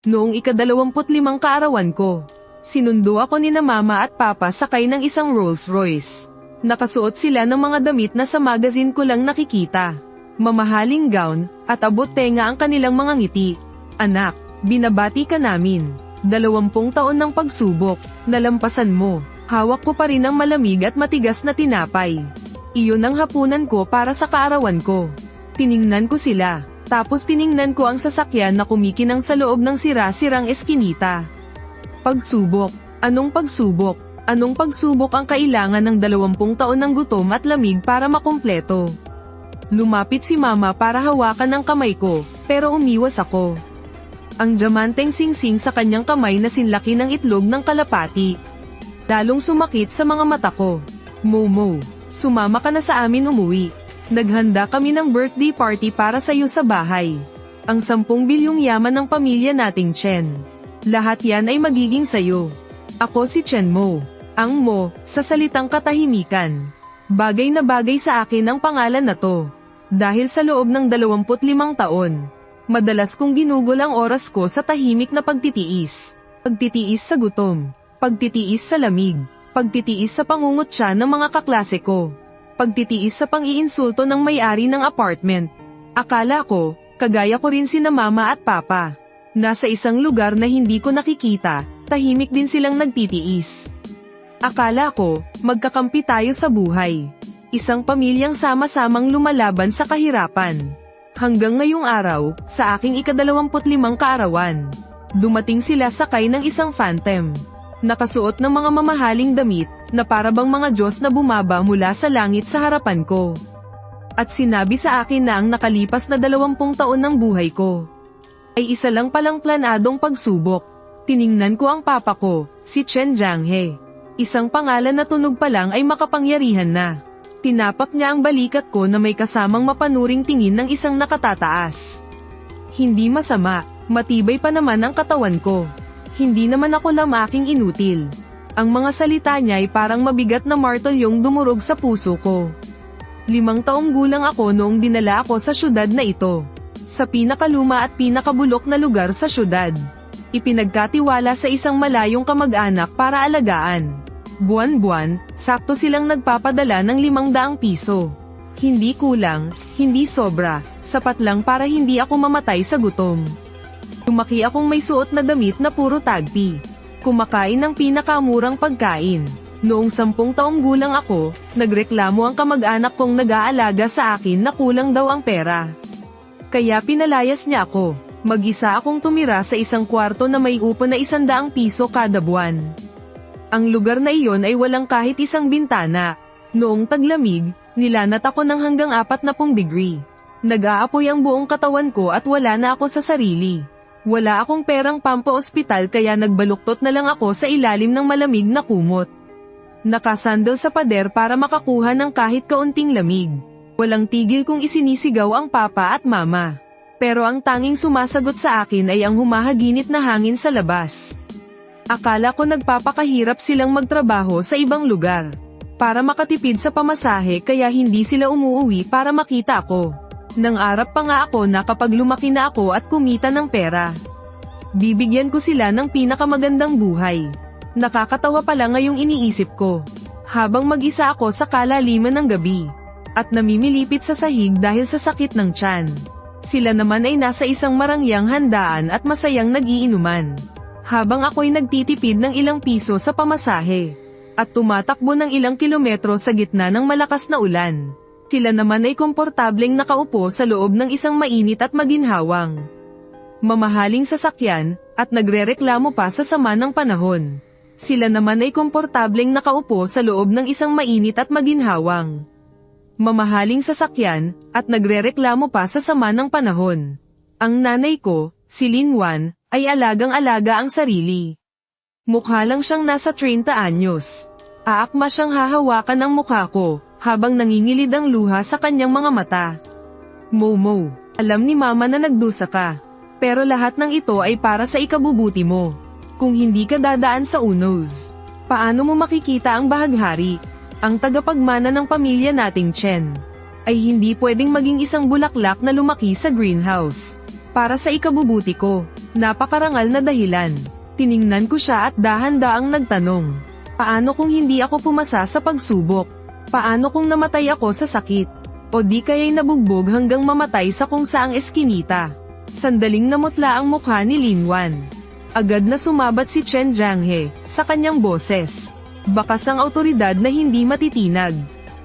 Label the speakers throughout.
Speaker 1: Noong ika-25 kaarawan ko, sinundo ako ni na mama at papa sakay ng isang Rolls Royce. Nakasuot sila ng mga damit na sa magazine ko lang nakikita. Mamahaling gown, at abot tenga ang kanilang mga ngiti. Anak, binabati ka namin. 20 taon ng pagsubok, nalampasan mo. Hawak ko pa rin ang malamig at matigas na tinapay. Iyon ang hapunan ko para sa kaarawan ko. Tiningnan ko sila, tapos tiningnan ko ang sasakyan na kumikinang sa loob ng sira-sirang eskinita. Pagsubok, anong pagsubok? Anong pagsubok ang kailangan ng 20 taon ng gutom at lamig para makumpleto? Lumapit si mama para hawakan ang kamay ko, pero umiwas ako. Ang diamanteng singsing sa kanyang kamay na sinlaki ng itlog ng kalapati. Lalong sumakit sa mga mata ko. Momo, sumama ka na sa amin umuwi. Naghanda kami ng birthday party para sa iyo sa bahay. Ang 10 bilyong yaman ng pamilya nating Chen. Lahat yan ay magiging sayo. Ako si Chen Mo. Ang Mo, sa salitang katahimikan. Bagay na bagay sa akin ang pangalan na to. Dahil sa loob ng 25 taon, madalas kong ginugol ang oras ko sa tahimik na pagtitiis. Pagtitiis sa gutom. Pagtitiis sa lamig. Pagtitiis sa pangungutya ng mga kaklase ko. Pagtitiis sa pang-iinsulto ng may-ari ng apartment. Akala ko, kagaya ko rin sina mama at papa. Nasa isang lugar na hindi ko nakikita, tahimik din silang nagtitiis. Akala ko, magkakampi tayo sa buhay. Isang pamilyang sama-samang lumalaban sa kahirapan. Hanggang ngayong araw, sa aking ika-25 kaarawan, dumating sila sakay ng isang phantom. Nakasuot ng mga mamahaling damit, na parabang mga Diyos na bumaba mula sa langit sa harapan ko. At sinabi sa akin na ang nakalipas na 20 taon ng buhay ko, ay isa lang palang planadong pagsubok. Tiningnan ko ang papa ko, si Chen Jianghe. Isang pangalan na tunog pa lang ay makapangyarihan na. Tinapak niya ang balikat ko na may kasamang mapanuring tingin ng isang nakatataas. Hindi masama, matibay pa naman ang katawan ko. Hindi naman ako lamaking inutil. Ang mga salita niya ay parang mabigat na martolyong dumurog sa puso ko. 5 taong gulang ako noong dinala ako sa syudad na ito. Sa pinakaluma at pinakabulok na lugar sa syudad. Ipinagkatiwala sa isang malayong kamag-anak para alagaan. Buwan-buwan, sakto silang nagpapadala ng 500 piso. Hindi kulang, hindi sobra, sapat lang para hindi ako mamatay sa gutom. Lumaki akong may suot na damit na puro tagpi. Kumakain ng pinakamurang pagkain. Noong 10 taong gulang ako, nagreklamo ang kamag-anak kong nag-aalaga sa akin na kulang daw ang pera. Kaya pinalayas niya ako. Mag-isa akong tumira sa isang kwarto na may upo na 100 piso kada buwan. Ang lugar na iyon ay walang kahit isang bintana. Noong taglamig, nilanat ako ng hanggang 40 degree. Nag-aapoy ang buong katawan ko at wala na ako sa sarili. Wala akong perang pampa-ospital kaya nagbaluktot na lang ako sa ilalim ng malamig na kumot. Nakasandal sa pader para makakuha ng kahit kaunting lamig. Walang tigil kong isinisigaw ang papa at mama. Pero ang tanging sumasagot sa akin ay ang humahaginit na hangin sa labas. Akala ko nagpapakahirap silang magtrabaho sa ibang lugar. Para makatipid sa pamasahe kaya hindi sila umuuwi para makita ako. Nangarap pa nga ako na kapag lumaki na ako at kumita ng pera, bibigyan ko sila ng pinakamagandang buhay. Nakakatawa pala ngayong iniisip ko. Habang mag-isa ako sa kalaliman ng gabi, at namimilipit sa sahig dahil sa sakit ng tiyan. Sila naman ay nasa isang marangyang handaan at masayang nagiinuman. Habang ako'y nagtitipid ng ilang piso sa pamasahe, at tumatakbo ng ilang kilometro sa gitna ng malakas na ulan. Sila naman ay komportableng nakaupo sa loob ng isang mainit at maginhawang mamahaling sasakyan, at nagrereklamo pa sa sama ng panahon. Sila naman ay komportableng nakaupo sa loob ng isang mainit at maginhawang mamahaling sasakyan, at nagrereklamo pa sa sama ng panahon. Ang nanay ko, si Lin Wan, ay alagang-alaga ang sarili. Mukha lang siyang nasa 30 anyos. Aakma siyang hahawakan ang mukha ko, habang nangingilid ang luha sa kanyang mga mata. Momo, alam ni mama na nagdusa ka. Pero lahat ng ito ay para sa ikabubuti mo. Kung hindi ka dadaan sa unos, paano mo makikita ang bahaghari? Ang tagapagmana ng pamilya nating Chen ay hindi pwedeng maging isang bulaklak na lumaki sa greenhouse. Para sa ikabubuti ko. Napakarangal na dahilan. Tiningnan ko siya at dahan-daang nagtanong. Paano kung hindi ako pumasa sa pagsubok? Paano kung namatay ako sa sakit? O di kaya'y nabugbog hanggang mamatay sa kung saang eskinita? Sandaling namutla ang mukha ni Linwan. Agad na sumabat si Chen Jianghe sa kanyang boses. Bakas ang autoridad na hindi matitinag.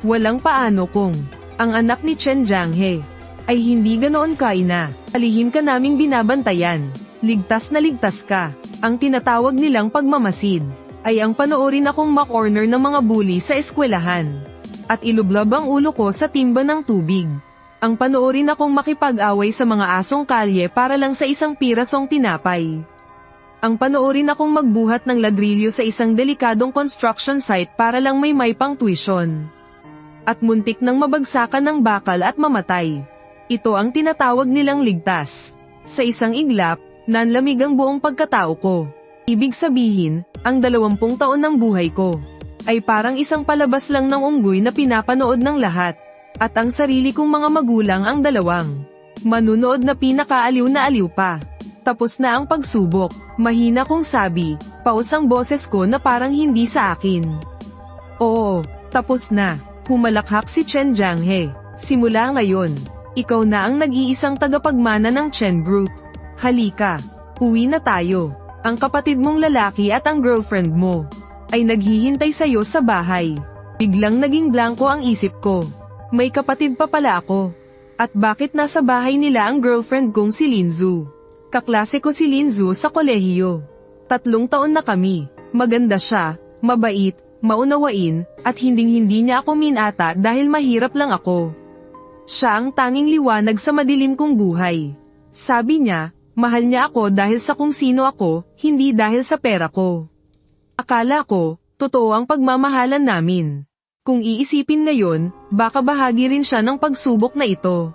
Speaker 1: Walang paano kung ang anak ni Chen Jianghe ay hindi ganoon kaina. Alihim ka naming binabantayan. Ligtas na ligtas ka. Ang tinatawag nilang pagmamasid ay ang panoorin akong makorner ng mga bully sa eskwelahan. At ilublab ang ulo ko sa timba ng tubig. Ang panoorin akong makipag-away sa mga asong kalye para lang sa isang pirasong tinapay. Ang panoorin akong magbuhat ng ladrilyo sa isang delikadong construction site para lang may pang tuition. At muntik nang mabagsakan ng bakal at mamatay. Ito ang tinatawag nilang ligtas. Sa isang iglap, nanlamig ang buong pagkatao ko. Ibig sabihin, ang 20 taon ng buhay ko ay parang isang palabas lang ng unggoy na pinapanood ng lahat. At ang sarili kong mga magulang ang 2. Manunood na pinakaaliw na aliw pa. Tapos na ang pagsubok. Mahina kong sabi, paus ang boses ko na parang hindi sa akin. Oo, tapos na. Humalakhak si Chen Jianghe. Simula ngayon, ikaw na ang nag-iisang tagapagmana ng Chen Group. Halika, uwi na tayo. Ang kapatid mong lalaki at ang girlfriend mo ay naghihintay sa'yo sa bahay. Biglang naging blanko ang isip ko. May kapatid pa pala ako. At bakit nasa bahay nila ang girlfriend kong si Linzu? Kaklase ko si Linzu sa kolehiyo. 3 taon na kami. Maganda siya, mabait, maunawain, at hinding-hindi niya ako minata dahil mahirap lang ako. Siya ang tanging liwanag sa madilim kong buhay. Sabi niya, mahal niya ako dahil sa kung sino ako, hindi dahil sa pera ko. Akala ko, totoo ang pagmamahalan namin. Kung iisipin ngayon, baka bahagi rin siya ng pagsubok na ito.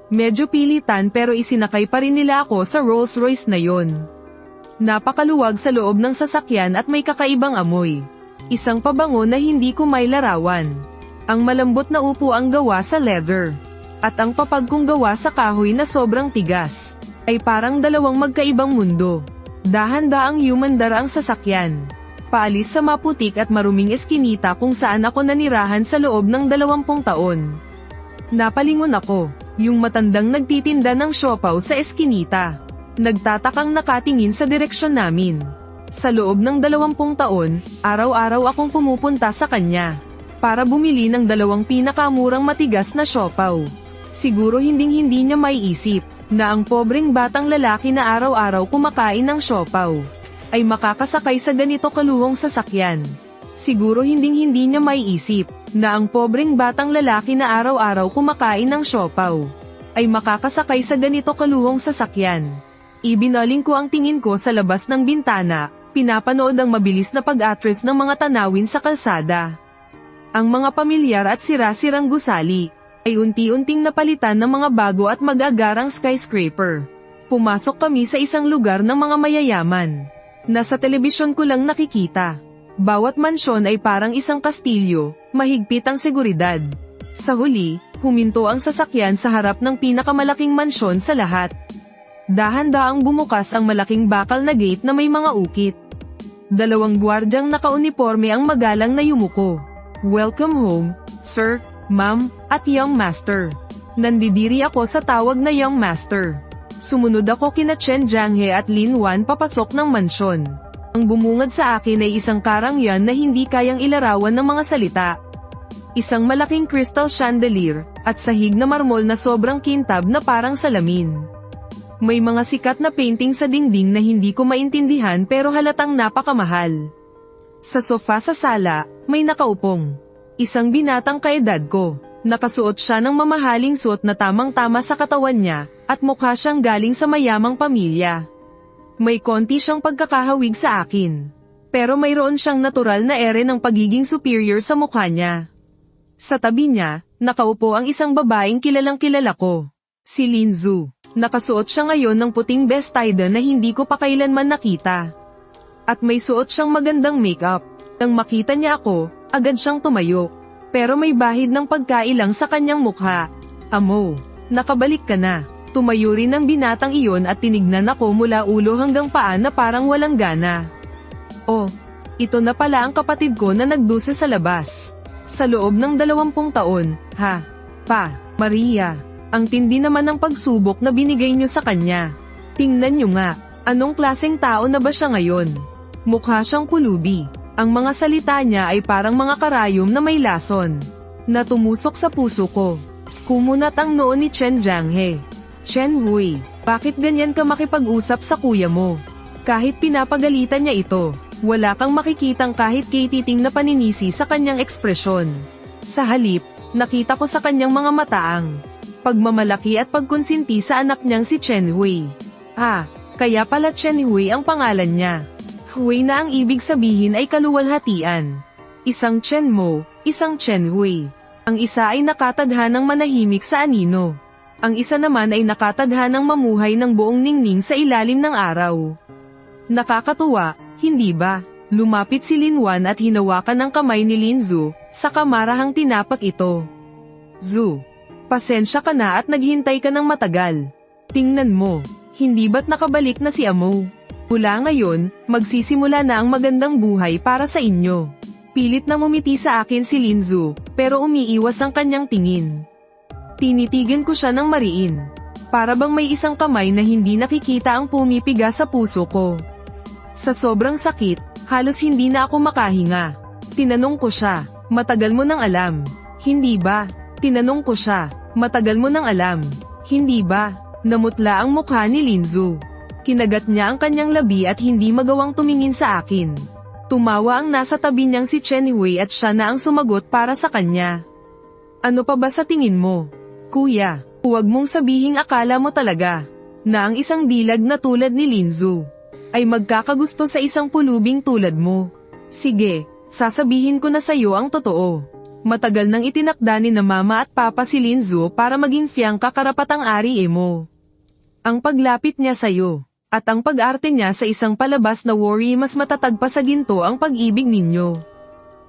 Speaker 1: Medyo pilitan pero isinakay pa rin nila ako sa Rolls Royce na yon. Napakaluwag sa loob ng sasakyan at may kakaibang amoy. Isang pabango na hindi ko may larawan. Ang malambot na upo ang gawa sa leather. At ang papag kong gawa sa kahoy na sobrang tigas. Ay parang 2 magkaibang mundo. Dahan-daang humandar ang sasakyan. Paalis sa maputik at maruming eskinita kung saan ako nanirahan sa loob ng 20 taon. Napalingon ako, yung matandang nagtitinda ng siopaw sa eskinita. Nagtatakang nakatingin sa direksyon namin. Sa loob ng 20 taon, araw-araw akong pumupunta sa kanya. Para bumili ng 2 pinakamurang matigas na siopaw. Siguro hinding-hindi niya maiisip na ang pobreng batang lalaki na araw-araw kumakain ng siopaw ay makakasakay sa ganito kaluhong sasakyan. Siguro hinding-hindi niya maiisip na ang pobreng batang lalaki na araw-araw kumakain ng siopaw ay makakasakay sa ganito kaluhong sasakyan. Ibinaling ko ang tingin ko sa labas ng bintana, pinapanood ang mabilis na pag-atres ng mga tanawin sa kalsada. Ang mga pamilyar at sira-sirang gusali ay unti-unting napalitan ng mga bago at mag-agarang skyscraper. Pumasok kami sa isang lugar ng mga mayayaman. Nasa telebisyon ko lang nakikita. Bawat mansyon ay parang isang kastilyo, mahigpit ang seguridad. Sa huli, huminto ang sasakyan sa harap ng pinakamalaking mansyon sa lahat. Dahan-daang bumukas ang malaking bakal na gate na may mga ukit. 2 gwardyang nakauniporme ang magalang na yumuko. Welcome home, sir, ma'am, at young master. Nandidiri ako sa tawag na young master. Sumunod ako kina Chen Jianghe at Lin Wan papasok ng mansyon. Ang bumungad sa akin ay isang karangyan na hindi kayang ilarawan ng mga salita. Isang malaking crystal chandelier, at sahig na marmol na sobrang kintab na parang salamin. May mga sikat na painting sa dingding na hindi ko maintindihan pero halatang napakamahal. Sa sofa sa sala, may nakaupong isang binatang kaedad ko. Nakasuot siya ng mamahaling suot na tamang-tama sa katawan niya, at mukha siyang galing sa mayamang pamilya. May konti siyang pagkakahawig sa akin. Pero mayroon siyang natural na ere ng pagiging superior sa mukha niya. Sa tabi niya, nakaupo ang isang babaeng kilalang-kilala ko. Si Linzu. Nakasuot siya ngayon ng puting vestida na hindi ko pa kailanman nakita. At may suot siyang magandang makeup. Nang makita niya ako, agad siyang tumayo. Pero may bahid ng pagkailang sa kanyang mukha. Amo, nakabalik ka na. Tumayo rin ang binatang iyon at tinignan ako mula ulo hanggang paa na parang walang gana. Oh, ito na pala ang kapatid ko na nagdusa sa labas. Sa loob ng 20 taon, ha? Pa, Maria, ang tindi naman ng pagsubok na binigay niyo sa kanya. Tingnan niyo nga, anong klaseng tao na ba siya ngayon? Mukha siyang pulubi. Ang mga salita niya ay parang mga karayom na may lason, na tumusok sa puso ko. Kumunat ang noo ni Chen Jianghe. Chen Hui, bakit ganyan ka makipag-usap sa kuya mo? Kahit pinapagalitan niya ito, wala kang makikitang kahit kititing na paninisi sa kanyang ekspresyon. Sa halip, nakita ko sa kanyang mga mataang pagmamalaki at pagkonsinti sa anak niyang si Chen Hui. Kaya pala Chen Hui ang pangalan niya. Hui na ang ibig sabihin ay kaluwalhatian. Isang Chen Mo, isang Chen Hui. Ang isa ay nakatadhanang manahimik sa anino. Ang isa naman ay nakatadhanang mamuhay ng buong ningning sa ilalim ng araw. Nakakatuwa, hindi ba? Lumapit si Lin Wan at hinawakan ang kamay ni Lin Zhu, saka marahang tinapak ito. Zhu, pasensya ka na at naghintay ka ng matagal. Tingnan mo, hindi ba't nakabalik na si Amo? Mula ngayon, magsisimula na ang magandang buhay para sa inyo. Pilit na ngumiti sa akin si Lin Zhu, pero umiiwas ang kanyang tingin. Tinitigan ko siya ng mariin. Para bang may isang kamay na hindi nakikita ang pumipiga sa puso ko. Sa sobrang sakit, halos hindi na ako makahinga. Tinanong ko siya, matagal mo nang alam, hindi ba? Tinanong ko siya, matagal mo nang alam, hindi ba? Namutla ang mukha ni Lin Zhu. Kinagat niya ang kanyang labi at hindi magawang tumingin sa akin. Tumawa ang nasa tabi niyang si Chen Hui at siya na ang sumagot para sa kanya. Ano pa ba sa tingin mo? Kuya, huwag mong sabihing akala mo talaga na ang isang dilag na tulad ni Lin Zhu ay magkakagusto sa isang pulubing tulad mo. Sige, sasabihin ko na sa'yo ang totoo. Matagal nang itinakda ni na mama at papa si Lin Zhu para maging fiyangka karapatang ari mo. Ang paglapit niya sa'yo, at ang pag-arte niya sa isang palabas na worry mas matatag pa sa ginto ang pag-ibig ninyo,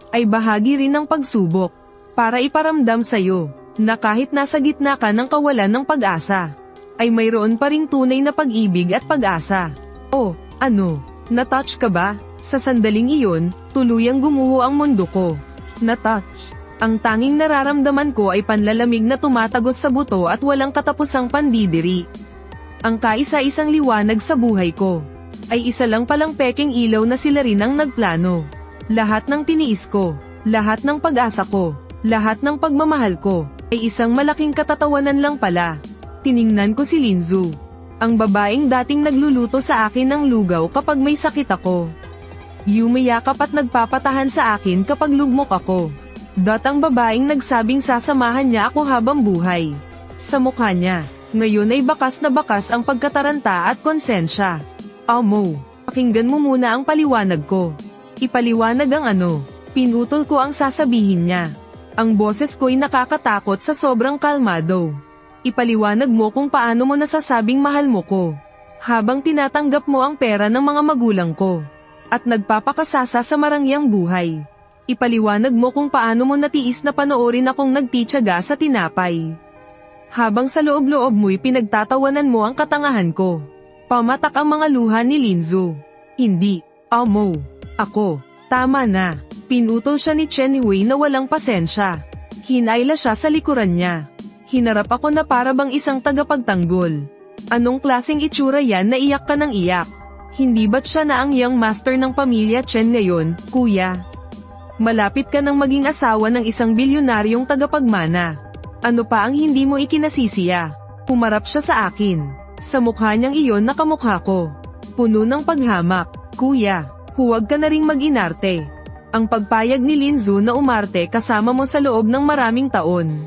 Speaker 1: ay bahagi rin ng pagsubok, para iparamdam sa'yo, na kahit nasa gitna ka ng kawalan ng pag-asa, ay mayroon pa ring tunay na pag-ibig at pag-asa. Oh, ano, na-touch ka ba? Sa sandaling iyon, tuluyang gumuho ang mundo ko. Na-touch. Ang tanging nararamdaman ko ay panlalamig na tumatagos sa buto at walang katapusang pandidiri. Ang kaisa-isang liwanag sa buhay ko, ay isa lang palang peking ilaw na sila rin ang nagplano. Lahat ng tiniis ko, lahat ng pag-asa ko, lahat ng pagmamahal ko, ay isang malaking katatawanan lang pala. Tiningnan ko si Lin Zhu, ang babaeng dating nagluluto sa akin ng lugaw kapag may sakit ako. Yumayakap at nagpapatahan sa akin kapag lugmok ako. Ang babaeng nagsabing sasamahan niya ako habang buhay. Sa mukha niya, ngayon ay bakas na bakas ang pagkataranta at konsensya. Amo, pakinggan mo muna ang paliwanag ko. Ipaliwanag ang ano, pinutol ko ang sasabihin niya. Ang boses ko'y nakakatakot sa sobrang kalmado. Ipaliwanag mo kung paano mo nasasabing mahal mo ko, habang tinatanggap mo ang pera ng mga magulang ko, at nagpapakasasa sa marangyang buhay. Ipaliwanag mo kung paano mo natiis na panoorin akong nagtitiyaga sa tinapay, habang sa loob-loob mo'y pinagtatawanan mo ang katangahan ko. Pamatak ang mga luha ni Lin Zhu. Hindi, Amo, ako, tama na. Pinutol siya ni Chen Hui na walang pasensya. Hinayla siya sa likuran niya. Hinarap ako na para bang isang tagapagtanggol. Anong klaseng itsura yan na iyak ka ng iyak? Hindi ba't siya na ang young master ng pamilya Chen ngayon, kuya? Malapit ka nang maging asawa ng isang bilyonaryong tagapagmana. Ano pa ang hindi mo ikinasisiya? Pumarap siya sa akin. Sa mukha niyang iyon nakamukha ko. Puno ng paghamak. Kuya, huwag ka na ring mag-inarte. Ang pagpayag ni Lin Zhu na umarte kasama mo sa loob ng maraming taon,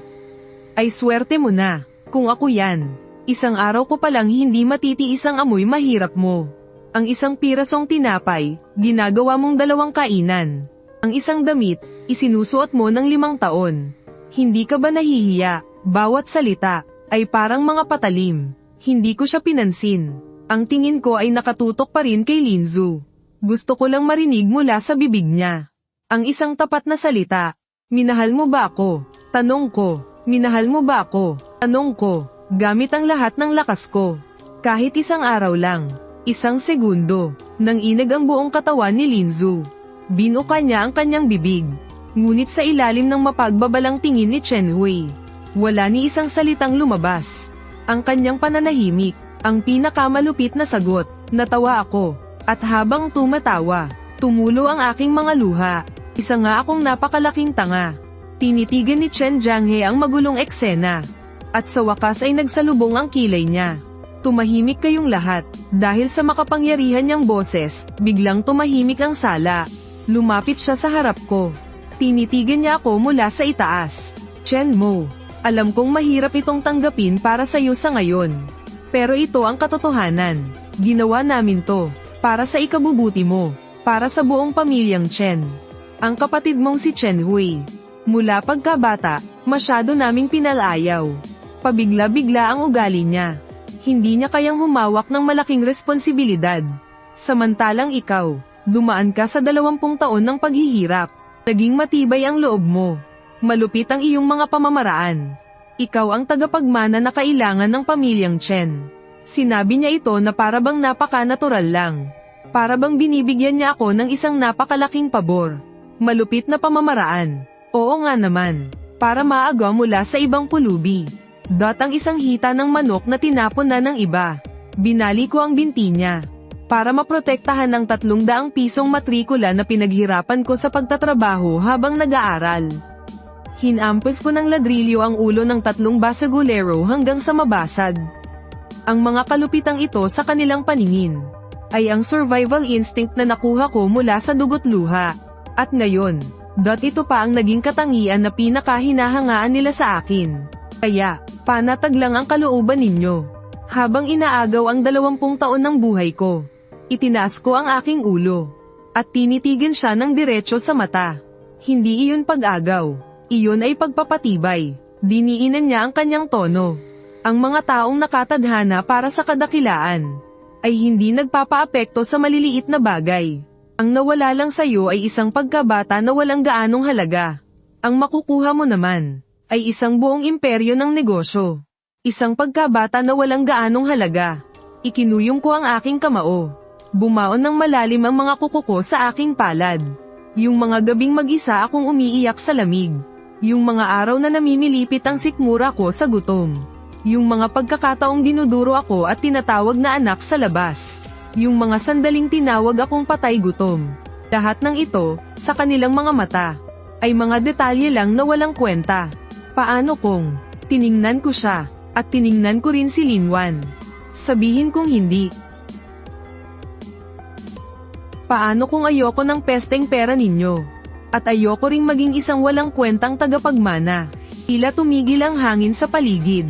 Speaker 1: ay swerte mo na. Kung ako yan, isang araw ko palang hindi matitiis ang amoy mahirap mo. Ang isang pirasong tinapay, ginagawa mong 2 kainan. Ang isang damit, isinusuot mo ng 5 taon. Hindi ka ba nahihiya? Bawat salita, ay parang mga patalim. Hindi ko siya pinansin. Ang tingin ko ay nakatutok pa rin kay Lin Zhu. Gusto ko lang marinig mula sa bibig niya ang isang tapat na salita. Minahal mo ba ako? Tanong ko. Minahal mo ba ako? Tanong ko. gamit ang lahat ng lakas ko. Kahit isang araw lang, isang segundo, nang inag ang buong katawan ni Linzu. Binuka niya ang kanyang bibig. Ngunit sa ilalim ng mapagbabalang tingin ni Chen Hui, wala ni isang salitang lumabas. Ang kanyang pananahimik, ang pinakamalupit na sagot. Natawa ako, at habang tumatawa, tumulo ang aking mga luha. Isa nga akong napakalaking tanga. Tinitigan ni Chen Jianghe ang magulong eksena. At sa wakas ay nagsalubong ang kilay niya. Tumahimik kayong lahat, dahil sa makapangyarihan niyang boses, biglang tumahimik ang sala. Lumapit siya sa harap ko. Tinitigan niya ako mula sa itaas. Chen Mo, alam kong mahirap itong tanggapin para sa'yo sa ngayon. Pero ito ang katotohanan. Ginawa namin to, para sa ikabubuti mo, para sa buong pamilyang Chen. Ang kapatid mong si Chen Hui. Mula pagkabata, masyado naming pinalayaw. Pabigla-bigla ang ugali niya. Hindi niya kayang humawak ng malaking responsibilidad. Samantalang ikaw, dumaan ka sa 20 taon ng paghihirap. Naging matibay ang loob mo. Malupit ang iyong mga pamamaraan. Ikaw ang tagapagmana na kailangan ng pamilyang Chen. Sinabi niya ito na parabang napaka-natural lang. Parabang binibigyan niya ako ng isang napakalaking pabor. Malupit na pamamaraan. Oo nga naman. Para maagaw mula sa ibang pulubi. Ang isang hita ng manok na tinapon na ng iba. Binali ko ang binti niya. Para maprotektahan ng 300 pisong matrikula na pinaghirapan ko sa pagtatrabaho habang nag-aaral. Hinampos ko ng ladrilyo ang ulo ng 3 basagulero hanggang sa mabasag. Ang mga kalupitang ito sa kanilang paningin ay ang survival instinct na nakuha ko mula sa dugo't luha. At ngayon, ito pa ang naging katangian na pinakahinahangaan nila sa akin. Kaya, panatag lang ang kalooban ninyo. Habang inaagaw ang 20 taon ng buhay ko, itinaas ko ang aking ulo. At tinitigan siya ng diretso sa mata. Hindi iyon pag-agaw. Iyon ay pagpapatibay. Diniinan niya ang kanyang tono. Ang mga taong nakatadhana para sa kadakilaan ay hindi nagpapaapekto sa maliliit na bagay. Ang nawala lang sa'yo ay isang pagkabata na walang gaanong halaga. Ang makukuha mo naman ay isang buong imperyo ng negosyo. Isang pagkabata na walang gaanong halaga. Ikinuyong ko ang aking kamao. Bumaon ng malalim ang mga kuko ko sa aking palad. Yung mga gabing mag-isa akong umiiyak sa lamig. Yung mga araw na namimilipit ang sikmura ko sa gutom. Yung mga pagkakataong dinuduro ako at tinatawag na anak sa labas. Yung mga sandaling tinawag akong patay gutom. Lahat ng ito, sa kanilang mga mata, ay mga detalye lang na walang kwenta. Paano kung tiningnan ko siya, at tiningnan ko rin si Linwan? Sabihin kong hindi. Paano kung ayoko ng pesteng pera ninyo? At ayoko ring maging isang walang kwentang tagapagmana. Tila tumigil ang hangin sa paligid.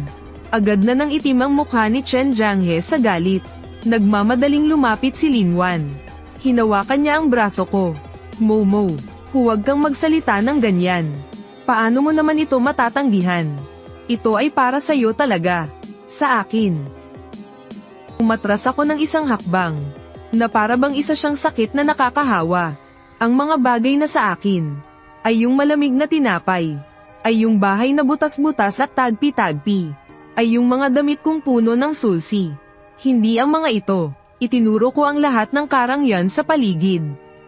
Speaker 1: Agad na nang itim ang mukha ni Chen Jianghe sa galit. Nagmamadaling lumapit si Linwan. Hinawakan niya ang braso ko. Momo, huwag kang magsalita ng ganyan. Paano mo naman ito matatanggihan? Ito ay para sa'yo talaga. Sa akin. Umatras ako ng isang hakbang. Na parabang isa siyang sakit na nakakahawa. Ang mga bagay na sa akin ay yung malamig na tinapay. Ay yung bahay na butas-butas at tagpi-tagpi. Ay yung mga damit kong puno ng sulsi. Hindi ang mga ito. Itinuro ko ang lahat ng karangyan sa paligid.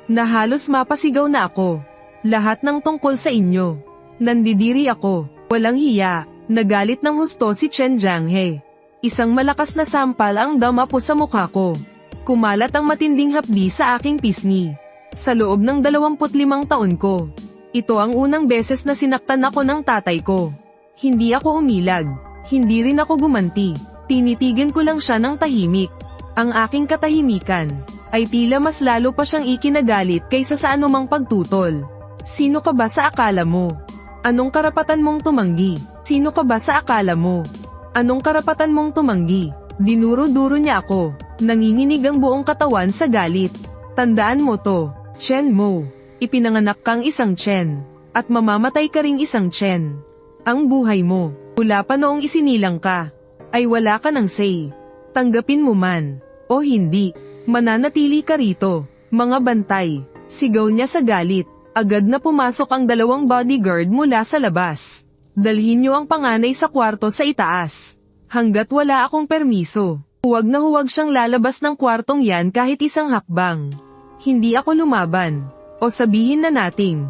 Speaker 1: Na halos mapasigaw na ako. Lahat ng tungkol sa inyo. Nandidiri ako. Walang hiya. Nagalit ng husto si Chen Jianghe. Isang malakas na sampal ang damapo sa mukha ko. Kumalat ang matinding hapdi sa aking pisngi. Sa loob ng 25 taon ko. Ito ang unang beses na sinaktan ako ng tatay ko. Hindi ako umilag. Hindi rin ako gumanti. Tinitigan ko lang siya ng tahimik. Ang aking katahimikan ay tila mas lalo pa siyang ikinagalit kaysa sa anumang pagtutol. Sino ka ba sa akala mo? Anong karapatan mong tumanggi? Sino ka ba sa akala mo? Anong karapatan mong tumanggi? Dinuro-duro niya ako. Nanginginig ang buong katawan sa galit. Tandaan mo to, Chen Mo. Ipinanganak kang isang Chen. At mamamatay ka ring isang Chen. Ang buhay mo, mula pa noong isinilang ka, ay wala ka ng say. Tanggapin mo man, o hindi, mananatili ka rito. Mga bantay, sigaw niya sa galit. Agad na pumasok ang 2 bodyguard mula sa labas. Dalhin niyo ang panganay sa kwarto sa itaas. Hanggat wala akong permiso, huwag na huwag siyang lalabas ng kwartong yan kahit isang hakbang. Hindi ako lumaban. O sabihin na nating,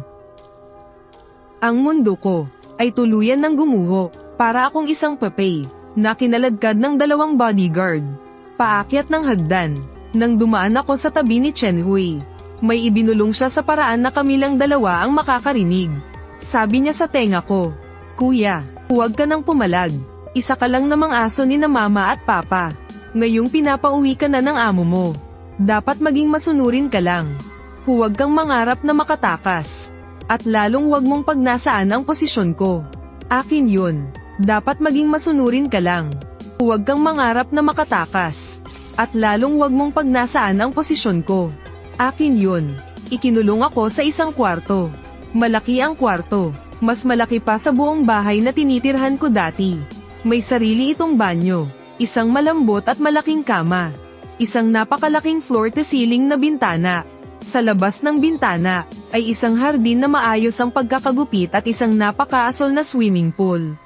Speaker 1: ang mundo ko ay tuluyan ng gumuho, para akong isang papay, na kinaladkad ng 2 bodyguard. Paakyat ng hagdan, nang dumaan ako sa tabi ni Chen Hui. May ibinulong siya sa paraan na kami lang dalawa ang makakarinig. Sabi niya sa tenga ko, "Kuya, huwag ka nang pumalag. Isa ka lang namang aso ni na mama at papa. Ngayong pinapauwi ka na ng amo mo. Dapat maging masunurin ka lang. Huwag kang mangarap na makatakas. At lalong huwag mong pagnasaan ang posisyon ko. Akin yun. Dapat maging masunurin ka lang. Huwag kang mangarap na makatakas. At lalong huwag mong pagnasaan ang posisyon ko. Akin yun." Ikinulong ako sa isang kwarto. Malaki ang kwarto. Mas malaki pa sa buong bahay na tinitirhan ko dati. May sarili itong banyo, isang malambot at malaking kama, isang napakalaking floor-to-ceiling na bintana. Sa labas ng bintana, ay isang hardin na maayos ang pagkakagupit at isang napakaasol na swimming pool.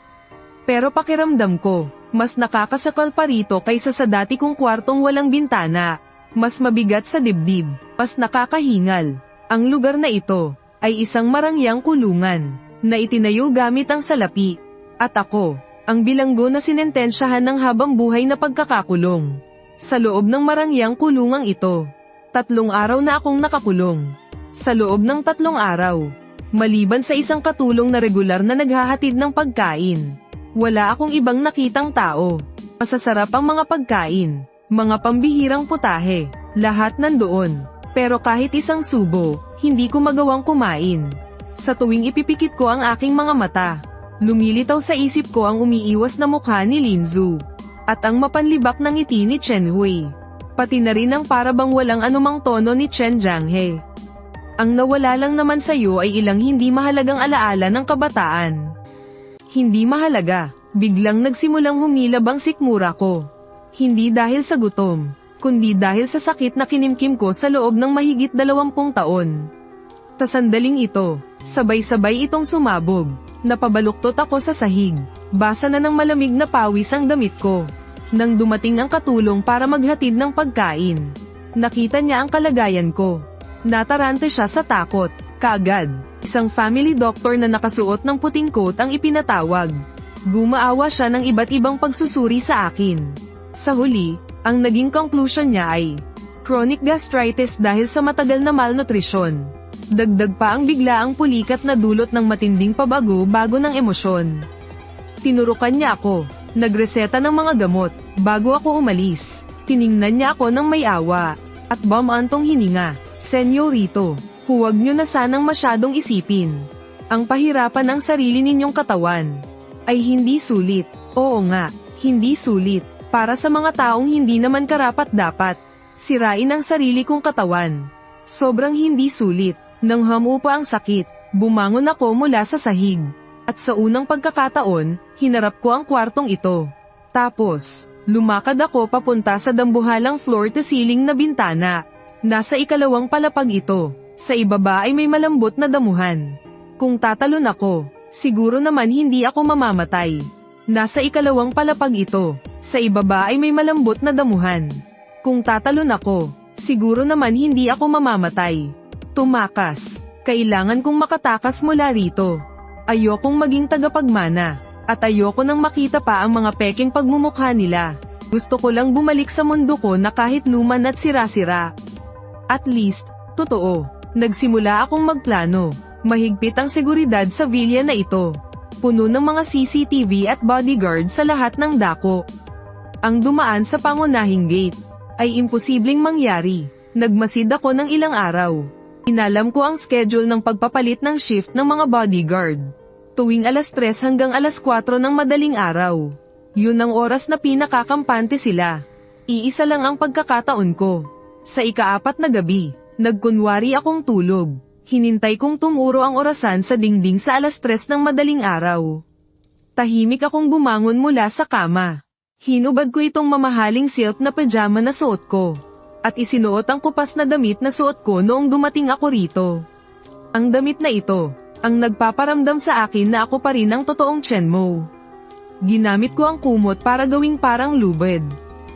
Speaker 1: Pero pakiramdam ko, mas nakakasakal pa rito kaysa sa dati kong kwartong walang bintana. Mas mabigat sa dibdib, mas nakakahingal. Ang lugar na ito, ay isang marangyang kulungan, na itinayo gamit ang salapi. At ako, ang bilanggo na sinentensyahan ng habang buhay na pagkakakulong. Sa loob ng marangyang kulungang ito, 3 araw na akong nakakulong. Sa loob ng 3 araw, maliban sa isang katulong na regular na naghahatid ng pagkain, wala akong ibang nakitang tao. Masasarap ang mga pagkain, mga pambihirang putahe, lahat nandoon. Pero kahit isang subo, hindi ko magawang kumain. Sa tuwing ipipikit ko ang aking mga mata, lumilitaw sa isip ko ang umiiwas na mukha ni Lin Zhu, at ang mapanlibak na ngiti ni Chen Hui, pati na rin ang parabang walang anumang tono ni Chen Jianghe. Ang nawala lang naman sa iyo ay ilang hindi mahalagang alaala ng kabataan. Hindi mahalaga, biglang nagsimulang humilab ang sikmura ko. Hindi dahil sa gutom, kundi dahil sa sakit na kinimkim ko sa loob ng mahigit 20 taon. Sa sandaling ito, sabay-sabay itong sumabog. Napabaluktot ako sa sahig. Basa na ng malamig na pawis ang damit ko. Nang dumating ang katulong para maghatid ng pagkain, nakita niya ang kalagayan ko. Natarante siya sa takot. Kaagad, isang family doctor na nakasuot ng puting coat ang ipinatawag. Gumaawa siya ng iba't ibang pagsusuri sa akin. Sa huli, ang naging conclusion niya ay chronic gastritis dahil sa matagal na malnutrisyon. Dagdag pa ang biglaang pulikat na dulot ng matinding pabago-bago ng emosyon. Tinurukan niya ako, nagreseta ng mga gamot, bago ako umalis. Tiningnan niya ako ng may awa, at bumantong hininga, "Senyorito, huwag niyo na sanang masyadong isipin. Ang pahirapan ng sarili ninyong katawan ay hindi sulit." Oo nga, hindi sulit, para sa mga taong hindi naman karapat-dapat sirain ang sarili kong katawan. Sobrang hindi sulit. Nang hamupa ang sakit, bumangon ako mula sa sahig. At sa unang pagkakataon, hinarap ko ang kwartong ito. Tapos, lumakad ako papunta sa dambuhalang floor-to-ceiling na bintana. Nasa ikalawang palapag ito. Sa ibaba ay may malambot na damuhan. Kung tatalon ako, siguro naman hindi ako mamamatay. Nasa ikalawang palapag ito. Sa ibaba ay may malambot na damuhan. Kung tatalon ako, siguro naman hindi ako mamamatay. Tumakas. Kailangan kong makatakas mula rito. Ayokong maging tagapagmana. At ayoko nang makita pa ang mga peking pagmumukha nila. Gusto ko lang bumalik sa mundo ko na kahit luman at sira-sira. At least, totoo. Nagsimula akong magplano. Mahigpit ang seguridad sa villa na ito. Puno ng mga CCTV at bodyguard sa lahat ng dako. Ang dumaan sa pangunahing gate ay imposibleng mangyari. Nagmasid ako ng ilang araw. Inalam ko ang schedule ng pagpapalit ng shift ng mga bodyguard. Tuwing 3:00 hanggang 4:00 ng madaling araw. Yun ang oras na pinakakampante sila. Iisa lang ang pagkakataon ko. Sa ika-4 na gabi, nagkunwari akong tulog. Hinintay kong tumuro ang orasan sa dingding sa 3:00 ng madaling araw. Tahimik akong bumangon mula sa kama. Hinubad ko itong mamahaling silk na pajama na suot ko. At isinuot ang kupas na damit na suot ko noong dumating ako rito. Ang damit na ito, ang nagpaparamdam sa akin na ako pa rin ang totoong Chen Mo. Ginamit ko ang kumot para gawing parang lubid.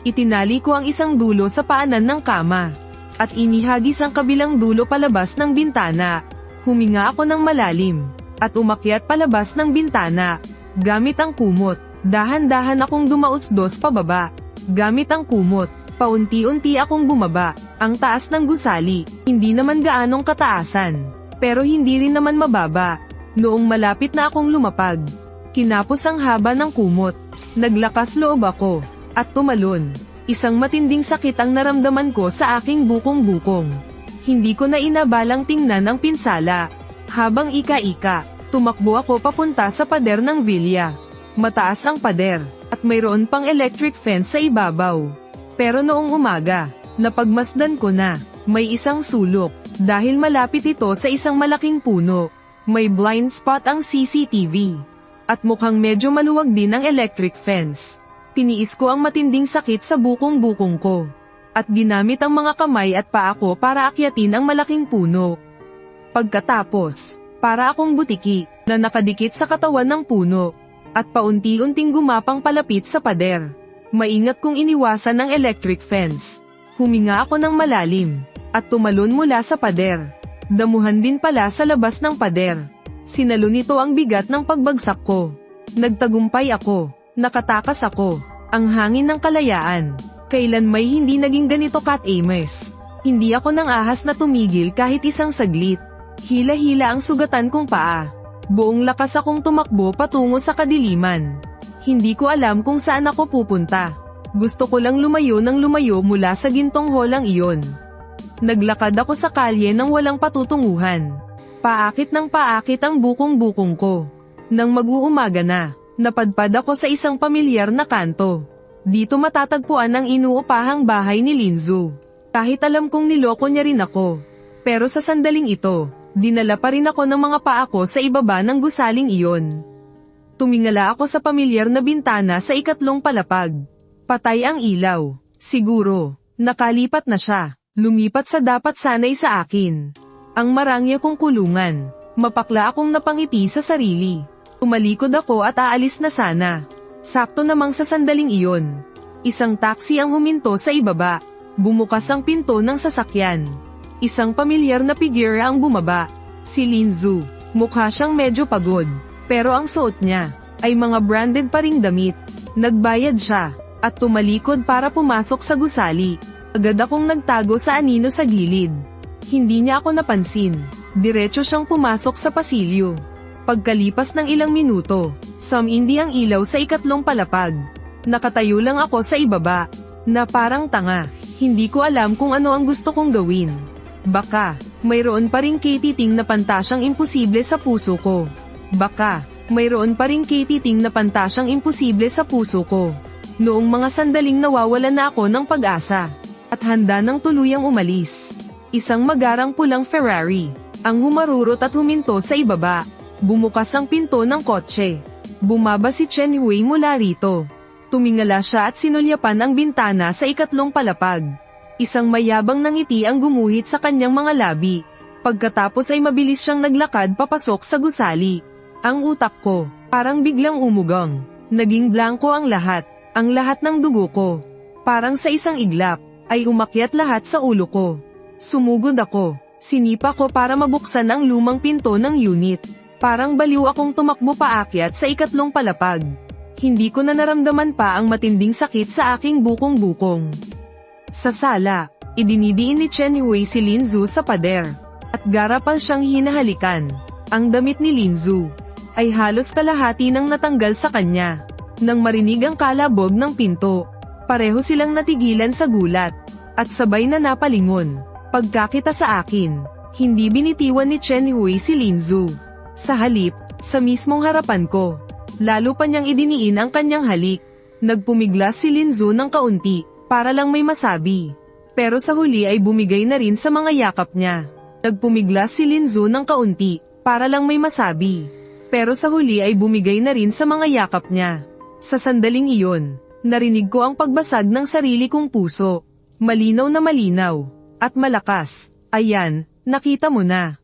Speaker 1: Itinali ko ang isang dulo sa paanan ng kama. At inihagis ang kabilang dulo palabas ng bintana. Huminga ako ng malalim. At umakyat palabas ng bintana. Gamit ang kumot. Dahan-dahan akong dumausdos pababa. Gamit ang kumot. Paunti-unti akong bumaba. Ang taas ng gusali. Hindi naman gaanong kataasan. Pero hindi rin naman mababa. Noong malapit na akong lumapag. Kinapos ang haba ng kumot. Naglakas loob ako. At tumalon. Isang matinding sakit ang naramdaman ko sa aking bukong-bukong. Hindi ko na inabalang tingnan ang pinsala. Habang ika-ika, tumakbo ako papunta sa pader ng villa. Mataas ang pader, at mayroon pang electric fence sa ibabaw. Pero noong umaga, napagmasdan ko na, may isang sulok, dahil malapit ito sa isang malaking puno. May blind spot ang CCTV. At mukhang medyo maluwag din ang electric fence. Tiniis ko ang matinding sakit sa bukong-bukong ko. At ginamit ang mga kamay at paa ko para akyatin ang malaking puno. Pagkatapos, para akong butiki, na nakadikit sa katawan ng puno. At paunti-unting gumapang palapit sa pader. Maingat kong iniwasan ang electric fence. Huminga ako ng malalim. At tumalon mula sa pader. Damuhan din pala sa labas ng pader. Sinalo nito ang bigat ng pagbagsak ko. Nagtagumpay ako. Nakatakas ako. Ang hangin ng kalayaan. Kailan may hindi naging ganito Kat-Ames. Hindi ako nang ahas na tumigil kahit isang saglit. Hila-hila ang sugatan kong paa. Buong lakas akong tumakbo patungo sa kadiliman. Hindi ko alam kung saan ako pupunta. Gusto ko lang lumayo ng lumayo mula sa gintong holang iyon. Naglakad ako sa kalye nang walang patutunguhan. Paakit ng paakit ang bukong-bukong ko. Nang mag-uumaga na, napadpad ako sa isang pamilyar na kanto. Dito matatagpuan ang inuupahang bahay ni Linzu. Kahit alam kong niloko niya rin ako. Pero sa sandaling ito, dinala pa rin ako ng mga paa ko sa ibaba ng gusaling iyon. Tumingala ako sa pamilyar na bintana sa ikatlong palapag. Patay ang ilaw. Siguro, nakalipat na siya. Lumipat sa dapat sanay sa akin. Ang marangya kong kulungan. Mapakla akong napangiti sa sarili. Tumalikod ako at aalis na sana. Sakto namang sa sandaling iyon. Isang taxi ang huminto sa ibaba. Bumukas ang pinto ng sasakyan. Isang pamilyar na figure ang bumaba. Si Linzu. Mukha siyang medyo pagod. Pero ang suot niya ay mga branded pa ring damit. Nagbayad siya at tumalikod para pumasok sa gusali. Agad akong nagtago sa anino sa gilid. Hindi niya ako napansin. Diretso siyang pumasok sa pasilyo. Pagkalipas ng ilang minuto, sumindi ang ilaw sa ikatlong palapag. Nakatayo lang ako sa ibaba, na parang tanga. Hindi ko alam kung ano ang gusto kong gawin. Baka, mayroon pa ring katiting na pantasyang imposible sa puso ko. Baka, mayroon pa ring katiting na pantasyang imposible sa puso ko. Noong mga sandaling nawawalan na ako ng pag-asa. At handa nang tuluyang umalis. Isang magarang pulang Ferrari, ang humarurot at huminto sa ibaba. Bumukas ang pinto ng kotse. Bumaba si Chen Hui mula rito. Tumingala siya at sinulyapan ang bintana sa ikatlong palapag. Isang mayabang na ngiti ang gumuhit sa kanyang mga labi. Pagkatapos ay mabilis siyang naglakad papasok sa gusali. Ang utak ko, parang biglang umugang. Naging blanko ang lahat ng dugo ko. Parang sa isang iglap, ay umakyat lahat sa ulo ko. Sumugod ako. Sinipa ko para mabuksan ang lumang pinto ng unit. Parang baliw akong tumakbo paakyat sa ikatlong palapag. Hindi ko na naramdaman pa ang matinding sakit sa aking bukong-bukong. Sa sala, idinidiin ni Chen Hui si Linzu sa pader. At garapal siyang hinahalikan. Ang damit ni Linzu ay halos kalahati nang natanggal sa kanya. Nang marinig ang kalabog ng pinto, pareho silang natigilan sa gulat. At sabay na napalingon. Pagkakita sa akin, hindi binitiwan ni Chen Hui si Linzu. Sa halip, sa mismong harapan ko. Lalo pa niyang idiniin ang kanyang halik. Nagpumiglas si Linzu ng kaunti, para lang may masabi. Pero sa huli ay bumigay na rin sa mga yakap niya. Nagpumiglas si Linzu ng kaunti, para lang may masabi. Pero sa huli ay bumigay na rin sa mga yakap niya. Sa sandaling iyon, narinig ko ang pagbasag ng sarili kong puso. Malinaw na malinaw. At malakas. Ayan, nakita mo na.